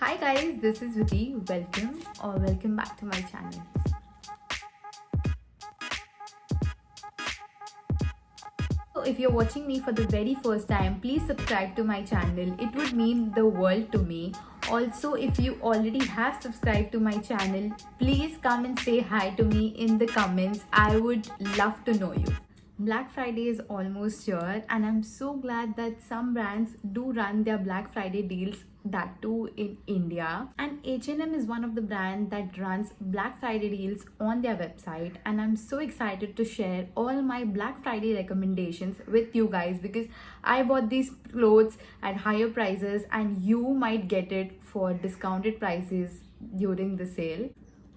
Hi guys, this is Viti. Welcome back to my channel. So if you're watching me for the very first time, please subscribe to my channel. It would mean the world to me. Also, if you already have subscribed to my channel, please come and say hi to me in the comments. I would love to know you. Black Friday is almost here, and I'm so glad that some brands do run their Black Friday deals, that too in India. And H&M is one of the brands that runs Black Friday deals on their website, and I'm so excited to share all my Black Friday recommendations with you guys because I bought these clothes at higher prices and you might get it for discounted prices during the sale.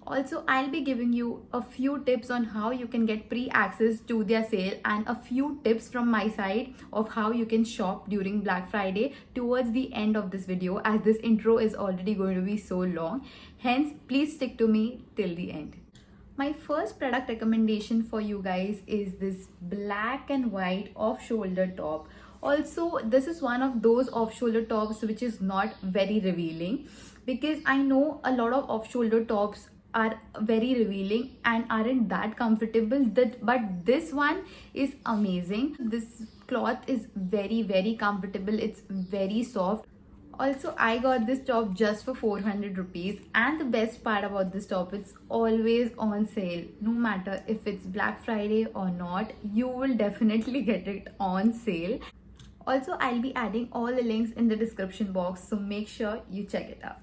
Also, I'll be giving you a few tips on how you can get pre-access to their sale and a few tips from my side of how you can shop during Black Friday towards the end of this video, as this intro is already going to be so long. Hence, please stick to me till the end. My first product recommendation for you guys is this black and white off-shoulder top. Also, this is one of those off-shoulder tops which is not very revealing, because I know a lot of off-shoulder tops are very revealing and aren't that comfortable, but this one is amazing. This cloth is very comfortable. It's very soft. Also, I got this top just for 400 rupees, and the best part about this top, it's always on sale. No matter if it's Black Friday or not, you will definitely get it on sale. Also, I'll be adding all the links in the description box, so make sure you check it out.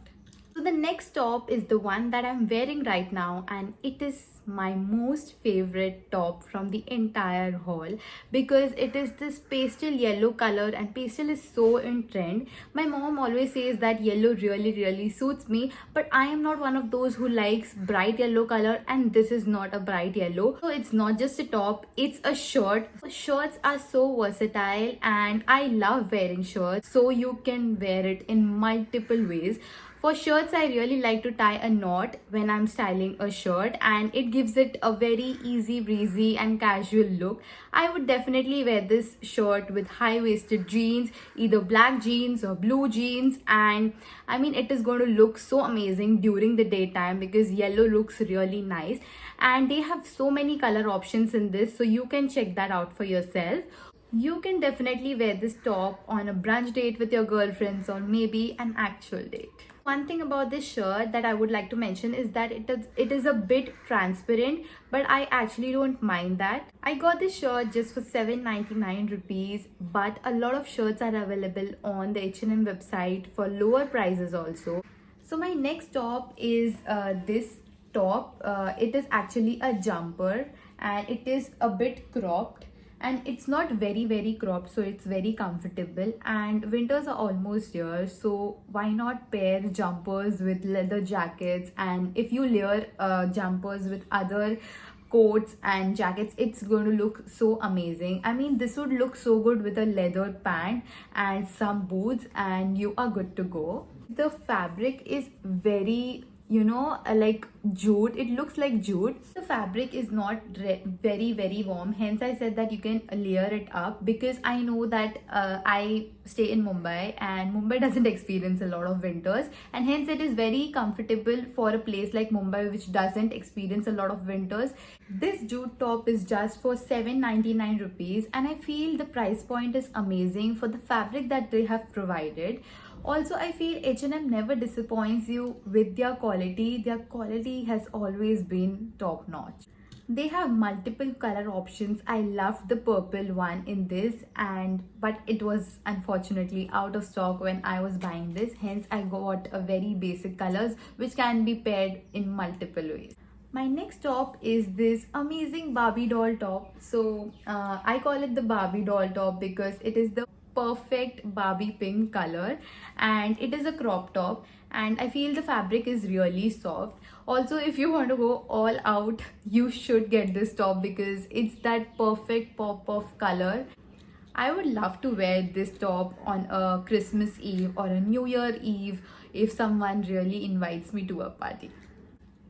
So the next top is the one that I'm wearing right now, and it is my most favorite top from the entire haul because it is this pastel yellow color, and pastel is so in trend. My mom always says that yellow really suits me, but I am not one of those who likes bright yellow color, and this is not a bright yellow. So it's not just a top, it's a shirt. Shirts are so versatile and I love wearing shirts, so you can wear it in multiple ways. For shirts, I really like to tie a knot when I'm styling a shirt, and it gives it a very easy breezy and casual look. I would definitely wear this shirt with high-waisted jeans, either black jeans or blue jeans, and I mean it is going to look so amazing during the daytime because yellow looks really nice, and they have so many color options in this, so you can check that out for yourself. You can definitely wear this top on a brunch date with your girlfriends or maybe an actual date. One thing about this shirt that I would like to mention is that it is a bit transparent, but I actually don't mind that. I got this shirt just for 799 rupees, but a lot of shirts are available on the H&M website for lower prices also. So my next top is this top. It is actually a jumper, and it is a bit cropped, and it's not very cropped, so it's very comfortable. And winters are almost here, so why not pair jumpers with leather jackets? And if you layer jumpers with other coats and jackets, it's going to look so amazing. I mean, this would look so good with a leather pant and some boots, and you are good to go. The fabric is very, like jute. It looks like jute. The fabric is not very warm, hence I said that you can layer it up, because I know that I stay in Mumbai, and Mumbai doesn't experience a lot of winters, and hence it is very comfortable for a place like Mumbai which doesn't experience a lot of winters. This jute top is just for 799 rupees, and I feel the price point is amazing for the fabric that they have provided. Also, I feel H&M never disappoints you with their quality. Their quality has always been top notch. They have multiple color options. I loved the purple one in this, but it was unfortunately out of stock when I was buying this. Hence, I got a very basic colors which can be paired in multiple ways. My next top is this amazing Barbie doll top. So I call it the Barbie doll top because it is the perfect Barbie pink color, and it is a crop top, and I feel the fabric is really soft. Also, if you want to go all out, you should get this top because it's that perfect pop of color. I would love to wear this top on a Christmas Eve or a New Year Eve if someone really invites me to a party.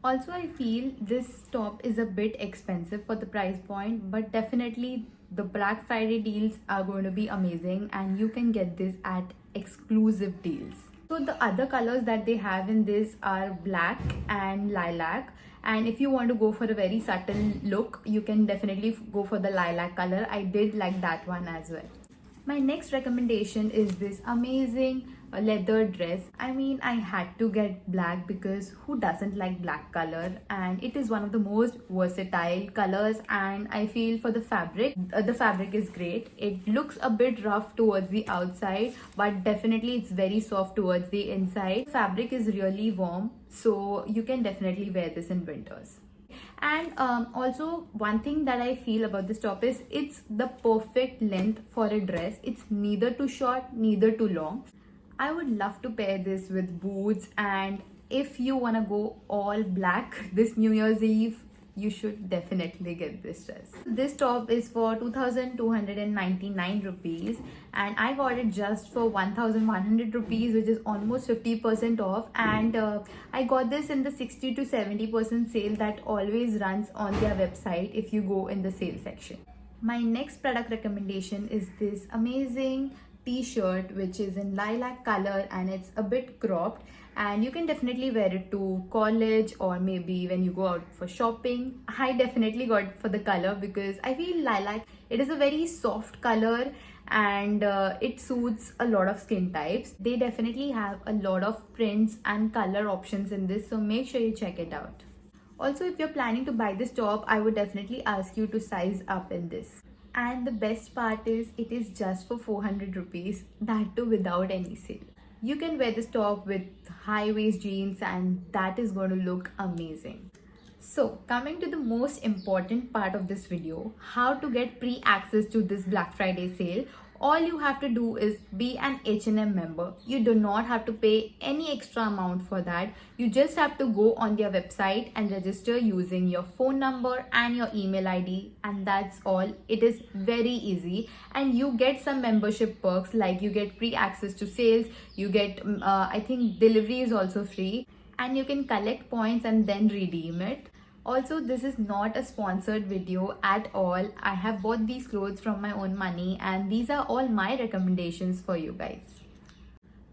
Also, I feel this top is a bit expensive for the price point, but definitely the Black Friday deals are going to be amazing, and you can get this at exclusive deals. So the other colors that they have in this are black and lilac. And if you want to go for a very subtle look, you can definitely go for the lilac color. I did like that one as well. My next recommendation is this amazing leather dress. I mean, I had to get black because who doesn't like black color, and it is one of the most versatile colors. And I feel for the fabric is great. It looks a bit rough towards the outside, but definitely it's very soft towards the inside. Fabric is really warm, so you can definitely wear this in winters. And also one thing that I feel about this top is it's the perfect length for a dress. It's neither too short, neither too long. I would love to pair this with boots, and if you want to go all black this New Year's Eve, you should definitely get this dress. This top is for 2299 rupees, and I got it just for 1100 rupees, which is almost 50% off. And I got this in the 60 to 70% sale that always runs on their website if you go in the sale section. My next product recommendation is this amazing t-shirt, which is in lilac color and it's a bit cropped, and you can definitely wear it to college or maybe when you go out for shopping. I definitely got it for the color because I feel lilac, it is a very soft color, and it suits a lot of skin types. They definitely have a lot of prints and color options in this, so make sure you check it out. Also, if you're planning to buy this top, I would definitely ask you to size up in this. And the best part is it is just for 400 rupees, that too without any sale. You can wear this top with high waist jeans and that is going to look amazing. So coming to the most important part of this video, how to get pre-access to this Black Friday sale. All you have to do is be an H&M member. You do not have to pay any extra amount for that. You just have to go on their website and register using your phone number and your email ID, and that's all. It is very easy, and you get some membership perks like you get pre-access to sales, you get I think delivery is also free, and you can collect points and then redeem it. Also, this is not a sponsored video at all. I have bought these clothes from my own money and these are all my recommendations for you guys.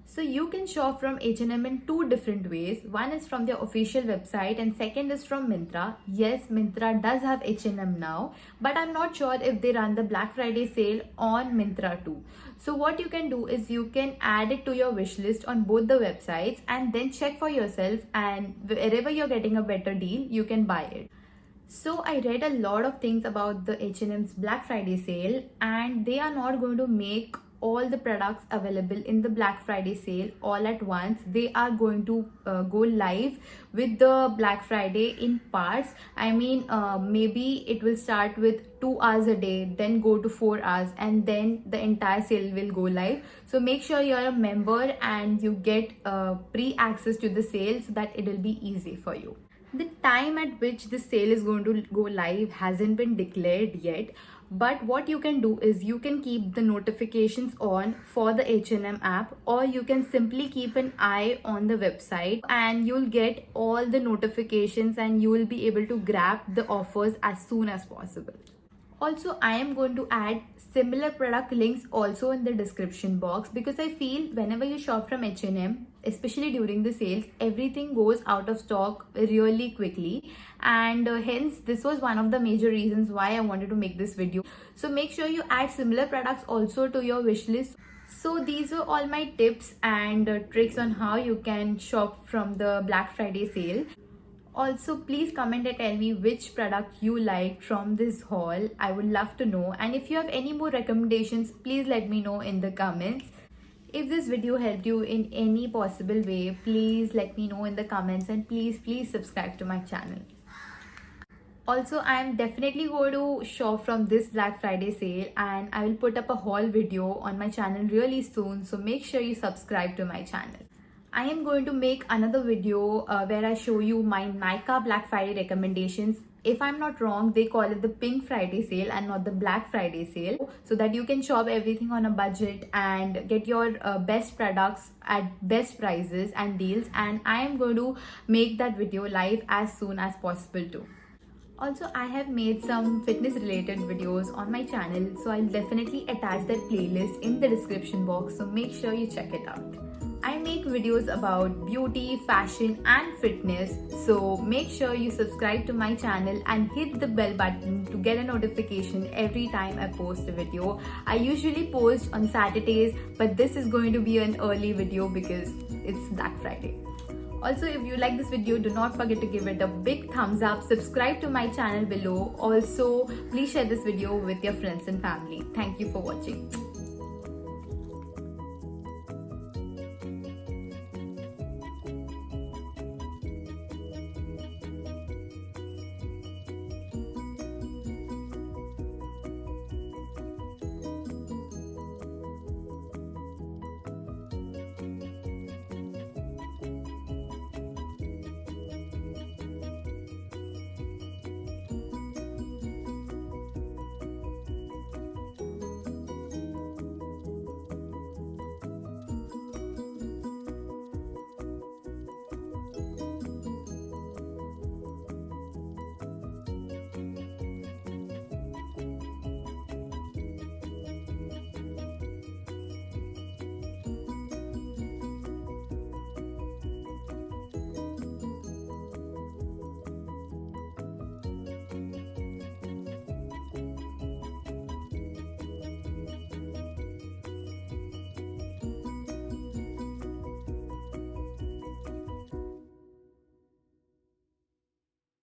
So you can shop from H&M in two different ways. One is from their official website and second is from Myntra. Yes, Myntra does have H&M now, but I'm not sure if they run the Black Friday sale on Myntra too. So what you can do is you can add it to your wish list on both the websites and then check for yourself, and wherever you're getting a better deal, you can buy it. So I read a lot of things about the H&M's Black Friday sale, and they are not going to make all the products available in the Black Friday sale all at once. They are going to go live with the Black Friday in parts. I mean, maybe it will start with 2 hours a day, then go to 4 hours, and then the entire sale will go live. So make sure you're a member and you get pre-access to the sale so that it will be easy for you. The time at which the sale is going to go live hasn't been declared yet, but what you can do is you can keep the notifications on for the H&M app, or you can simply keep an eye on the website and you'll get all the notifications and you will be able to grab the offers as soon as possible. Also, I am going to add similar product links also in the description box, because I feel whenever you shop from H&M, especially during the sales, everything goes out of stock really quickly, and hence this was one of the major reasons why I wanted to make this video. So make sure you add similar products also to your wish list. So these were all my tips and tricks on how you can shop from the Black Friday sale. Also, please comment and tell me which product you liked from this haul. I would love to know. And if you have any more recommendations, please let me know in the comments. If this video helped you in any possible way, please let me know in the comments, and please subscribe to my channel. Also, I am definitely going to shop from this Black Friday sale, and I will put up a haul video on my channel really soon. So make sure you subscribe to my channel. I am going to make another video where I show you my Nykaa Black Friday recommendations. If I'm not wrong, they call it the Pink Friday sale and not the Black Friday sale, so that you can shop everything on a budget and get your best products at best prices and deals. And I am going to make that video live as soon as possible too. Also, I have made some fitness related videos on my channel, so I'll definitely attach that playlist in the description box, so make sure you check it out. I make videos about beauty, fashion and fitness, so make sure you subscribe to my channel and hit the bell button to get a notification every time I post a video. I usually post on Saturdays, but this is going to be an early video because it's Black Friday. Also, if you like this video, do not forget to give it a big thumbs up, subscribe to my channel below. Also, please share this video with your friends and family. Thank you for watching.